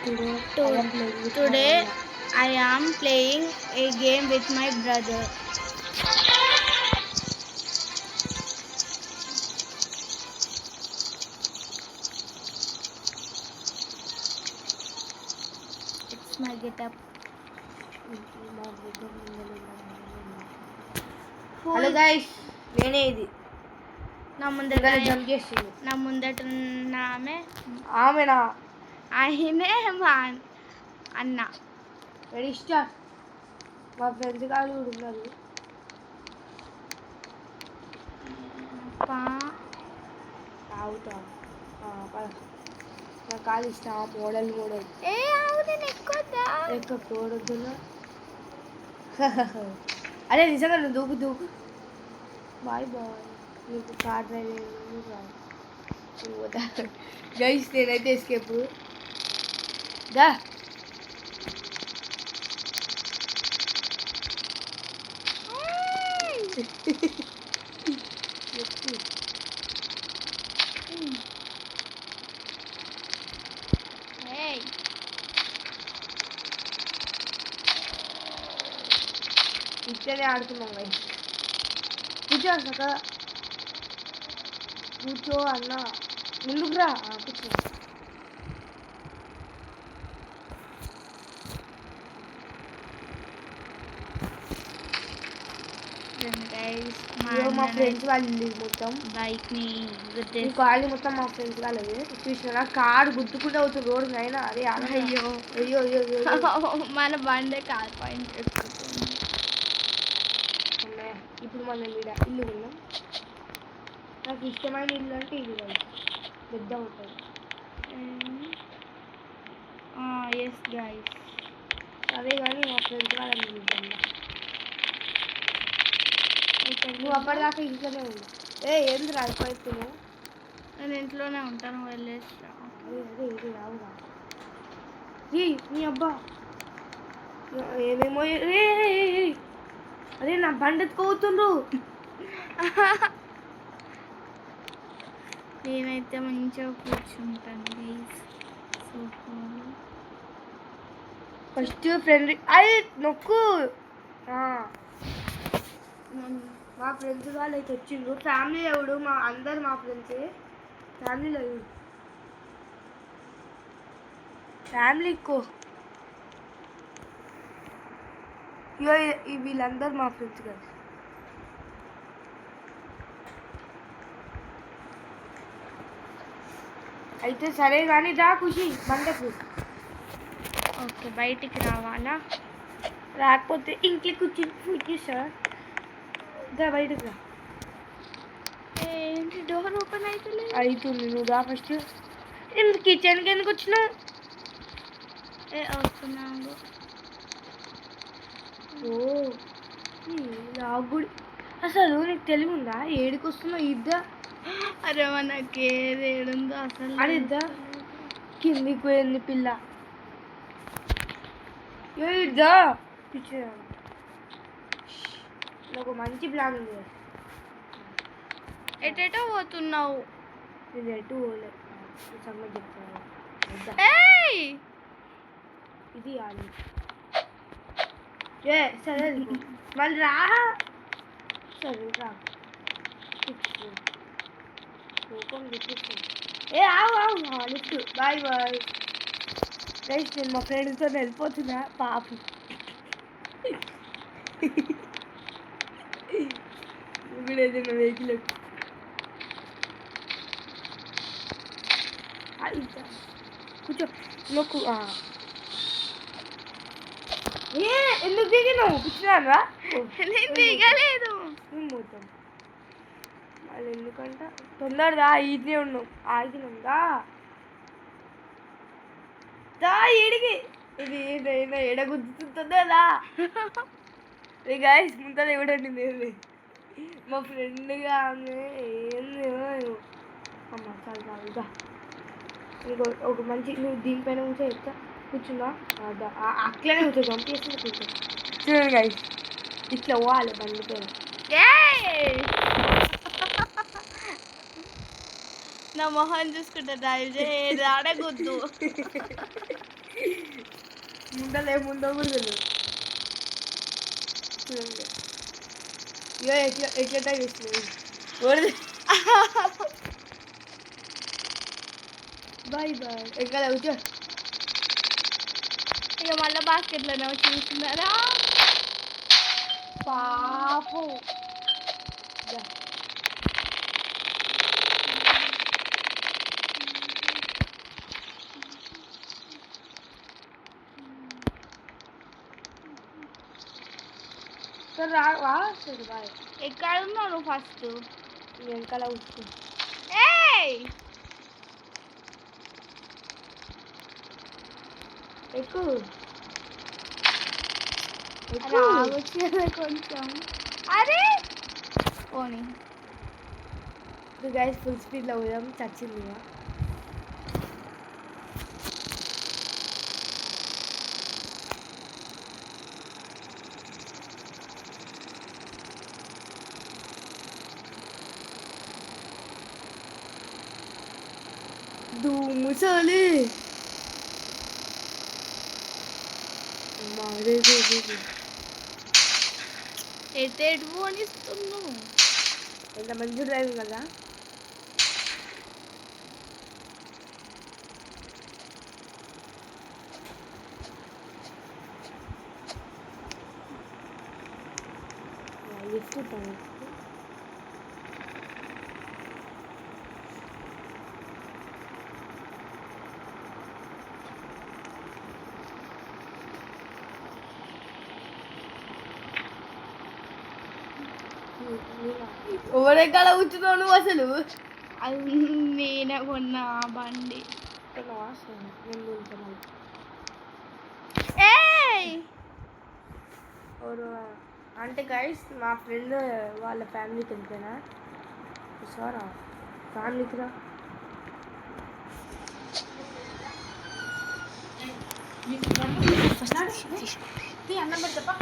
Today I am playing a game with my brother. It's my getup. Hello guys, నేనే ఇది నా ముందట jump చేస్తుంది. నా ముందట ఉన్న ఆమెనా? ఆయనే మా అన్న. Ready start. మా ఫ్రెండ్స్ కాదు కూడా ఉన్నారు. తాగుతా నా కాలు ఇష్టం. మోడల్ ఎక్కువ కోడొద్దునా. అదే నిజంగా నువ్వు దూకు. బాయ్ నీకు కార్ డ్రైవింగ్ రాదు. గైస్ నేనైతే ఎస్కేప్ దా. ఇట్లనే ఆడుతున్నాం గైస్. కూర్చో సకా, కూర్చో అన్న, ముందుకు రా. కూర్చో. మా ఫ్రెండ్స్ వాళ్ళు మొత్తం బైక్ని కాలనీ మొత్తం మా ఫ్రెండ్స్ వాళ్ళది. చూసిన కారు గుర్తుకుంటే అవుతుంది రోడ్డు అయినా. అదే అయ్యో అయ్యో అయ్యో అయ్యో మన బండే కార్ పాయింట్ ఎక్కుతుంది. ఇప్పుడు మనం ఇక్కడ ఇల్లు ఉన్నాం. నాకు ఇష్టమైన ఇల్లు అంటే ఇది పెద్ద ఉంటుంది. ఎస్ గైస్, అదే కానీ మా ఫ్రెండ్స్ వాళ్ళని చూద్దాం. నువ్వు అప్పటిదాకా ఇంట్లోనే ఉన్నావు. ఎందుకు అయిపోతున్నావు? నేను ఇంట్లోనే ఉంటాను. వెళ్ళేసి అదే ఇది రావుగా. నీ అబ్బా ఏమేమో. అదే నా బండి ఎత్తుకోతుండ్రు. నేనైతే మంచిగా కూర్చుంటాను గైస్. ఫస్ట్ ఫ్రెండ్ అది నొక్కు. మా ఫ్రెండ్స్ వాళ్ళు అయితే వచ్చిండ్రు. ఫ్యామిలీ ఎవడు మా అందరు మా ఫ్రెండ్సే. ఫ్యామిలీలో ఫ్యామిలీ ఎక్కువ. వీళ్ళందరూ మా ఫ్రెండ్స్ కదా. అయితే సరే కానీ దా ఖుషి బండకు. ఓకే, బయటికి రావాలా? రాకపోతే ఇంట్లో కూర్చుని సార్ బయటకు రా. ఏంటి డోర్ ఓపెన్ అవుతుంది. నువ్వు రా ఫస్ట్. కిచెన్కి ఎందుకు వచ్చినావు? వస్తున్నాను. నాకు అసలు నీకు తెలివి ఉందా? ఏడికి వస్తున్నావు? ఇద్దా. అరే మనకి ఏది ఏడుందో అసలు. అది ఇద్దా. కిందికి పోయింది పిల్ల. ఇద్దా పిచ్చి. నాకు మంచి ప్లాన్ ఉంది. ఎటెటో పోతున్నావు? నేను ఎటు పోలే. సంగతి చెప్తాను. ఇది సరే మళ్ళీ రా. సరే రా. కోపం తెప్పిస్తాను. లిఫ్ట్. Bye bye guys. నేను మా ఫ్రెండ్స్తో వెళ్ళిపోతున్నా. పాపం ఇప్పుడు ఏదైనా వెహికల్ కూర్చో. నొక్కు. ఎందుకు దిగినావు? కూర్చున్నారా? నేను దిగలేదు. పోతాం మళ్ళీ. ఎందుకంట తొందరదా? ఇదే ఉన్నాం. ఆగినాంగా దా. ఏడికి ఇది ఏదైనా ఎడగుద్దుతుందా? గాయస్ ముందర ఎవడండి నేను మా ఫ్రెండ్గా ఆమె ఏంది అమ్మ. చాలా చాలుగా. ఇంకో ఒక మంచి నువ్వు దీనిపైన కూర్చో. ఎత్తా కూర్చున్నా. అట్లనే కూర్చో. పంపిస్తుంది కూర్చో. చూడండి గాయస్, ఇట్లా పోవాలి బండి పైన. నా మొహం చూసుకుంటా డ్రైవ్ చేయి. ఆడగొద్దు. బండలు ఏముందో కూడా తెలియదు. చూడండి ఇక ఎట్లా ట్రై చేస్తుంది బాయ్ బాయ్ ఎక్కడ కూర్చో. ఇక మళ్ళీ బాస్కెట్లోనే చూస్తున్నారా పాపు రాస్తుంది బాయ్. ఎక్కడ ఉన్నావు నువ్వు ఫస్ట్ వెనకాల కూర్చో. ఏయ్ ఎక్కువ రావచ్చు కదా కొంచెం. అరే పోనీ గైస్ ఫుల్ స్పీడ్లో పోయాం. చచ్చింది ఇక. ముసలి ఎటు పోనిస్తున్నావు ఎంత మంచి డ్రైవింగ్ కదా. లిఫ్ట్ ఎవరెక్కడ కూర్చున్నావు నువ్వు అసలు? అది నేనే కొన్నా బండి. ఏయ్ అంటే గైస్ మా ఫ్రెండ్ వాళ్ళ ఫ్యామిలీకి వెళ్ళిపోయినా సారా ఫ్యామిలీకి రా. అన్నం పెడతా